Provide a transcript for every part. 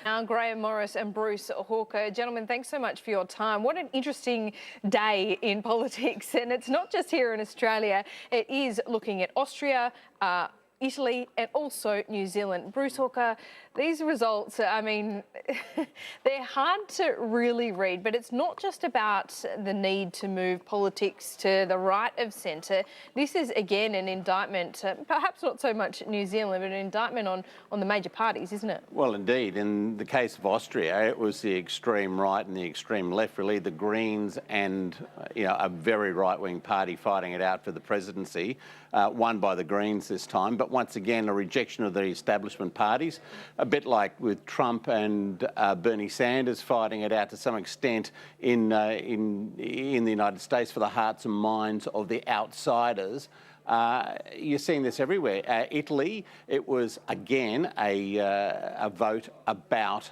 Now, Grahame Morris and Bruce Hawker. Gentlemen, thanks so much for your time. What an interesting day in politics. And it's not just here in Australia. It is looking at Austria, Italy and also New Zealand. Bruce Hawker, these results, I mean, they're hard to really read, but it's not just about the need to move politics to the right of centre. This is, again, an indictment, perhaps not so much New Zealand, but an indictment on the major parties, isn't it? Well, indeed. In the case of Austria, it was the extreme right and the extreme left, really, the Greens and, a very right-wing party fighting it out for the presidency, won by the Greens this time. But once again, a rejection of the establishment parties, a bit like with Trump and Bernie Sanders fighting it out to some extent in the United States for the hearts and minds of the outsiders. You're seeing this everywhere. Italy, it was again a vote about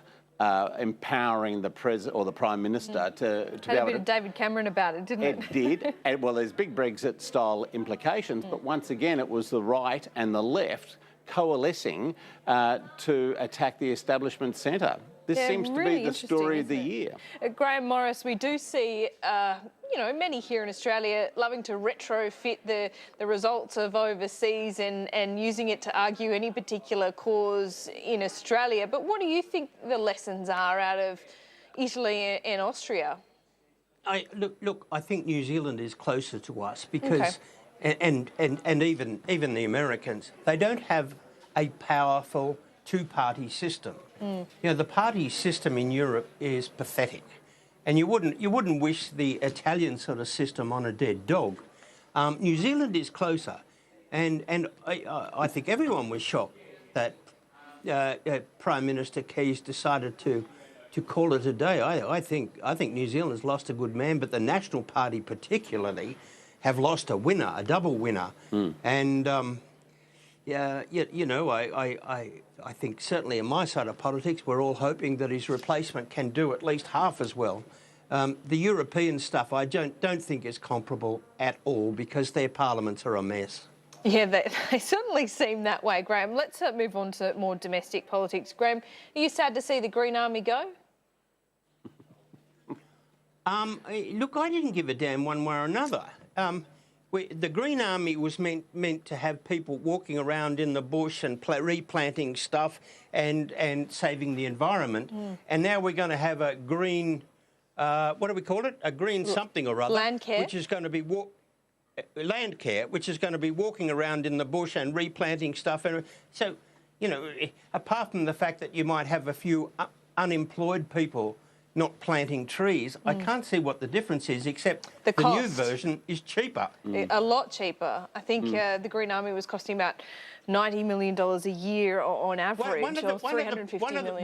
empowering the president or the prime minister to be able to... of David Cameron about it, didn't it? It did. And, well, there's big Brexit-style implications, but once again, it was the right and the left coalescing to attack the establishment centre. This seems to be the story of the year. Grahame Morris, we do see, many here in Australia loving to retrofit the results of overseas and using it to argue any particular cause in Australia. But what do you think the lessons are out of Italy and Austria? Look, I think New Zealand is closer to us because, and even the Americans, they don't have a powerful two-party system. The party system in Europe is pathetic, and you wouldn't wish the Italian sort of system on a dead dog. New Zealand is closer, and I think everyone was shocked that Prime Minister Keys decided to call it a day. I think New Zealand has lost a good man, but the National Party particularly have lost a winner, a double winner, and. I think certainly in my side of politics, we're all hoping that his replacement can do at least half as well. The European stuff, I don't think is comparable at all because their parliaments are a mess. Yeah, they certainly seem that way, Grahame. Let's move on to more domestic politics. Grahame, are you sad to see the Green Army go? Look, I didn't give a damn one way or another. The Green Army was meant to have people walking around in the bush and replanting stuff and saving the environment. And now we're going to have a green, what do we call it? A green something or other. Landcare. Which is going to be Landcare, which is going to be walking around in the bush and replanting stuff. And so, apart from the fact that you might have a few unemployed people not planting trees, I can't see what the difference is, except the new version is cheaper. A lot cheaper. I think the Green Army was costing about $90 million a year on average, or $350 million.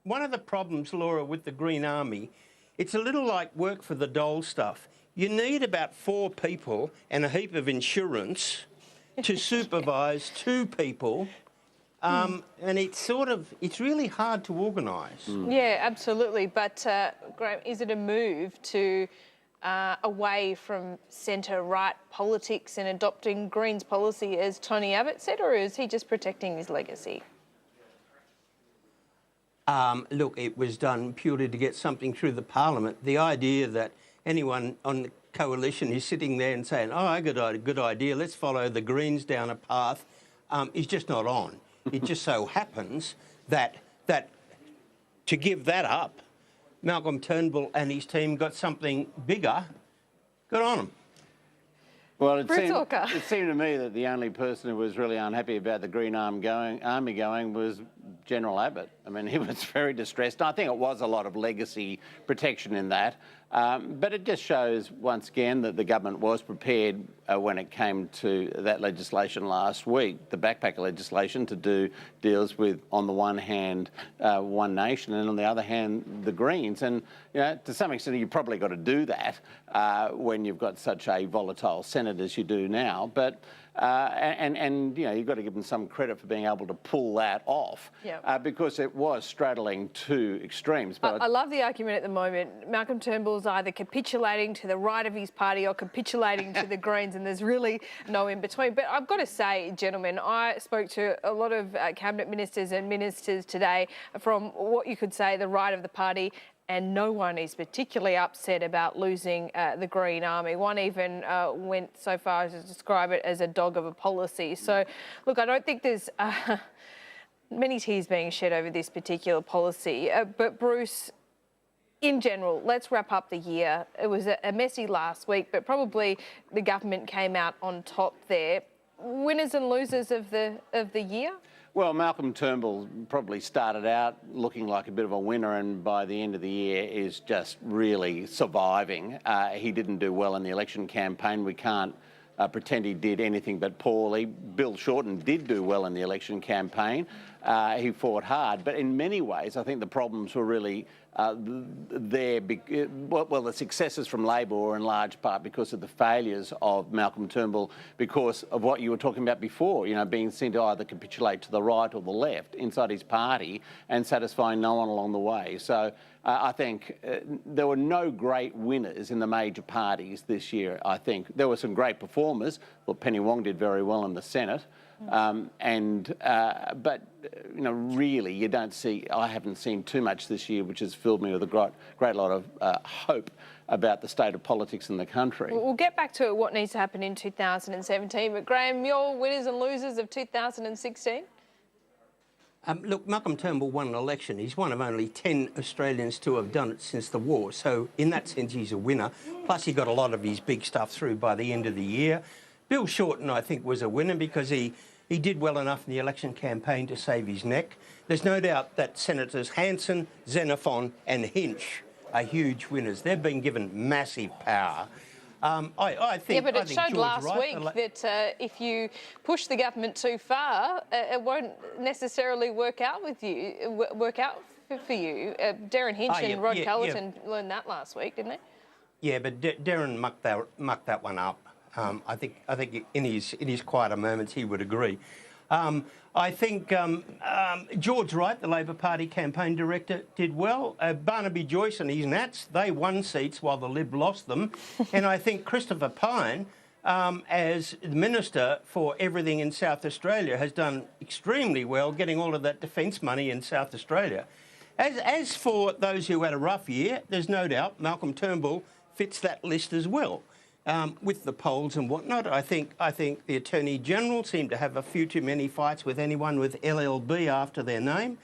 One of the problems, Laura, with the Green Army, it's a little like work for the dole stuff. You need about 4 people and a heap of insurance to supervise 2 people. And it's really hard to organise. Yeah, absolutely. But, Grahame, is it a move to away from centre-right politics and adopting Greens policy, as Tony Abbott said, or is he just protecting his legacy? Look, it was done purely to get something through the Parliament. The idea that anyone on the coalition is sitting there and saying, I got a good idea, let's follow the Greens down a path, is just not on. It just so happens that to give that up, Malcolm Turnbull and his team got something bigger. Good on them. Well, it seemed to me that the only person who was really unhappy about the Green Army going was General Abbott. I mean, he was very distressed. I think it was a lot of legacy protection in that. But it just shows, once again, that the government was prepared when it came to that legislation last week, the backpacker legislation, to do deals with, on the one hand, One Nation, and on the other hand, the Greens. And, to some extent, you've probably got to do that when you've got such a volatile Senate as you do now. But And you know, you've got to give them some credit for being able to pull that off, because it was straddling two extremes. But I love the argument at the moment. Malcolm Turnbull's either capitulating to the right of his party or capitulating to the Greens, and there's really no in between. But I've got to say, gentlemen, I spoke to a lot of cabinet ministers and ministers today from what you could say the right of the party, and no one is particularly upset about losing the Green Army. One even went so far as to describe it as a dog of a policy. So, look, I don't think there's many tears being shed over this particular policy. But Bruce, in general, let's wrap up the year. It was a messy last week, but probably the government came out on top there. Winners and losers of the year? Well, Malcolm Turnbull probably started out looking like a bit of a winner, and by the end of the year is just really surviving. He didn't do well in the election campaign. We can't pretend he did anything but poorly. Bill Shorten did do well in the election campaign. He fought hard, but in many ways, I think the problems were really there. Well, the successes from Labor were in large part because of the failures of Malcolm Turnbull, because of what you were talking about before, you know, being seen to either capitulate to the right or the left inside his party and satisfying no one along the way. So I think there were no great winners in the major parties this year. I think there were some great performers. Well, Penny Wong did very well in the Senate. But you know, really, you don't see. I haven't seen too much this year, which has filled me with a great lot of hope about the state of politics in the country. We'll get back to what needs to happen in 2017. But Graham, your winners and losers of 2016. Look, Malcolm Turnbull won an election. He's one of only 10 Australians to have done it since the war. So in that sense, he's a winner. Plus, he got a lot of his big stuff through by the end of the year. Bill Shorten, I think, was a winner because he did well enough in the election campaign to save his neck. There's no doubt that Senators Hanson, Xenophon and Hinch are huge winners. They've been given massive power. I think. Yeah, but it showed last week that if you push the government too far, it won't necessarily work out for you. Darren Hinch and Rod Cullerton learned that last week, didn't they? Yeah, but Darren mucked that one up. I think in his quieter moments he would agree. I think George Wright, the Labor Party campaign director, did well. Barnaby Joyce and his Nats, they won seats while the Lib lost them. And I think Christopher Pyne, as the Minister for Everything in South Australia, has done extremely well getting all of that defence money in South Australia. As for those who had a rough year, there's no doubt Malcolm Turnbull fits that list as well. With the polls and whatnot, I think the Attorney General seemed to have a few too many fights with anyone with LLB after their name.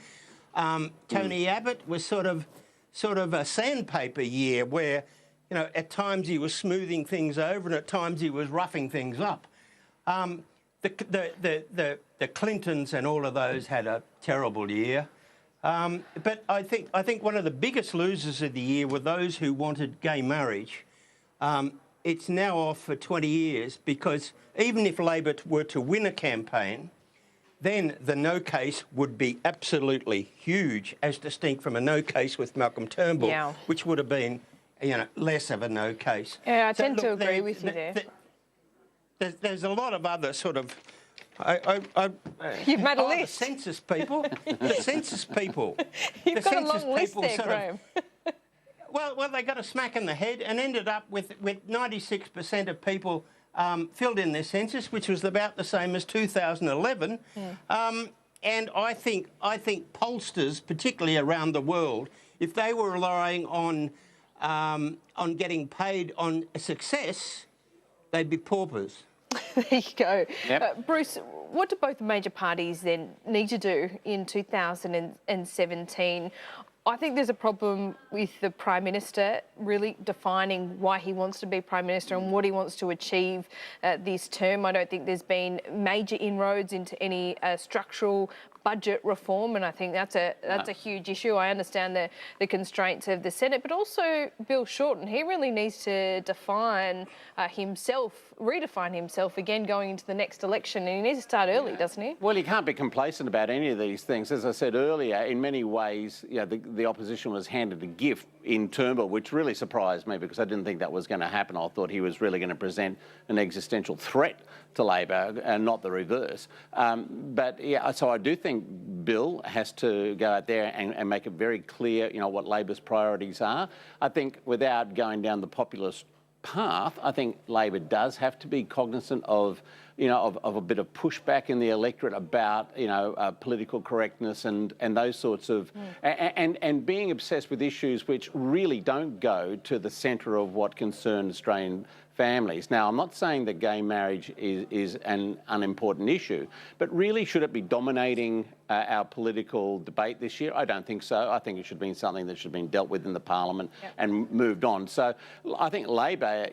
Tony Abbott was sort of a sandpaper year where, you know, at times he was smoothing things over and at times he was roughing things up. The Clintons and all of those had a terrible year. But I think one of the biggest losers of the year were those who wanted gay marriage. It's now off for 20 years because even if Labor were to win a campaign, then the no case would be absolutely huge, as distinct from a no case with Malcolm Turnbull, which would have been, you know, less of a no case. Yeah, I tend to agree with you there. There's a lot of other sort of... You've made a list. The census people. The census people. You've got a long list there, Graham. Well, they got a smack in the head and ended up with 96% of people filled in their census, which was about the same as 2011. And I think pollsters, particularly around the world, if they were relying on getting paid on success, they'd be paupers. There you go. Yep. Bruce, what do both major parties then need to do in 2017? I think there's a problem with the Prime Minister really defining why he wants to be Prime Minister and what he wants to achieve this term. I don't think there's been major inroads into any structural budget reform, and I think that's a huge issue. I understand the constraints of the Senate, but also Bill Shorten. He really needs to redefine himself again going into the next election, and he needs to start early, doesn't he? Well, you can't be complacent about any of these things. As I said earlier, in many ways, the opposition was handed a gift in Turnbull, which really surprised me because I didn't think that was going to happen. I thought he was really going to present an existential threat to Labor and not the reverse. So I do think Bill has to go out there and make it very clear, what Labor's priorities are. I think without going down the populist path, I think Labor does have to be cognizant of a bit of pushback in the electorate about, political correctness and those sorts of, and being obsessed with issues which really don't go to the centre of what concern Australian families. Now, I'm not saying that gay marriage is an unimportant issue, but really should it be dominating our political debate this year? I don't think so. I think it should be something that should have been dealt with in the Parliament and moved on. So I think Labor,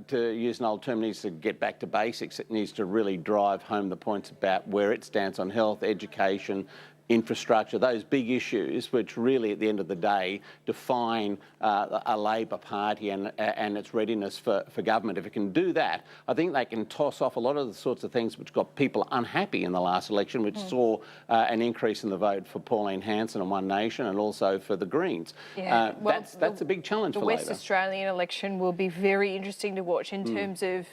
to use an old term, needs to get back to basics. It needs to really drive home the points about where it stands on health, education, infrastructure, those big issues which really at the end of the day define a Labor Party and its readiness for government. If it can do that, I think they can toss off a lot of the sorts of things which got people unhappy in the last election, which saw an increase in the vote for Pauline Hanson and One Nation and also for the Greens. That's a big challenge for Labor. The West Australian election will be very interesting to watch in terms of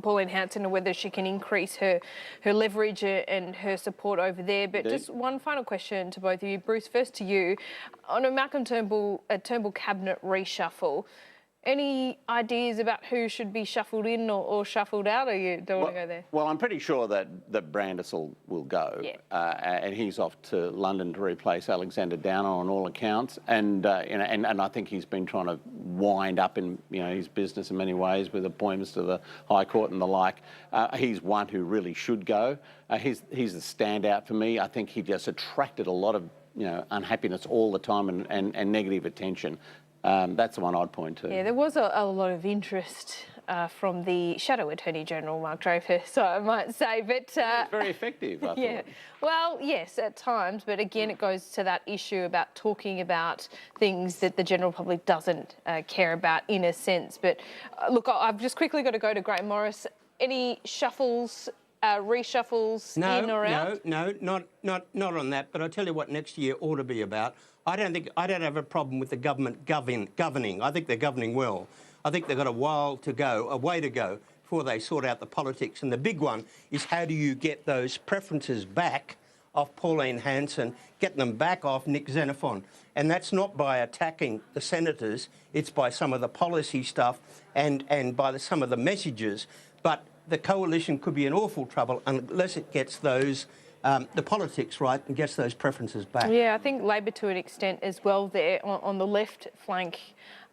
Pauline Hanson and whether she can increase her leverage and her support over there. But just one final question to both of you. Bruce, first to you. On a Malcolm Turnbull cabinet reshuffle, any ideas about who should be shuffled in or shuffled out, or you don't want to go there? Well, I'm pretty sure that Brandis will go, and he's off to London to replace Alexander Downer on all accounts, and I think he's been trying to wind up in his business in many ways with appointments to the High Court and the like. He's one who really should go. He's a standout for me. I think he just attracted a lot of unhappiness all the time and negative attention. That's the one I'd point to. Yeah, there was a lot of interest from the Shadow Attorney General, Mark Dreyfus, I might say. But it's very effective, I thought. Well, yes, at times. But again, it goes to that issue about talking about things that the general public doesn't care about in a sense. But look, I've just quickly got to go to Grahame Morris. Any shuffles, reshuffles in or out? No, not on that. But I'll tell you what next year ought to be about. I don't have a problem with the government governing. I think they're governing well. I think they've got a way to go before they sort out the politics. And the big one is how do you get those preferences back off Pauline Hanson, get them back off Nick Xenophon. And that's not by attacking the senators, it's by some of the policy stuff and by some of the messages. But the coalition could be in awful trouble unless it gets those the politics right and gets those preferences back. Yeah, I think Labor to an extent as well there on the left flank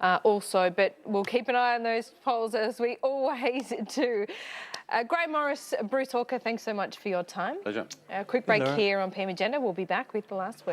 also, but we'll keep an eye on those polls as we always do. Grahame Morris, Bruce Hawker, thanks so much for your time. Pleasure. A quick break here on PM Agenda. We'll be back with the last word.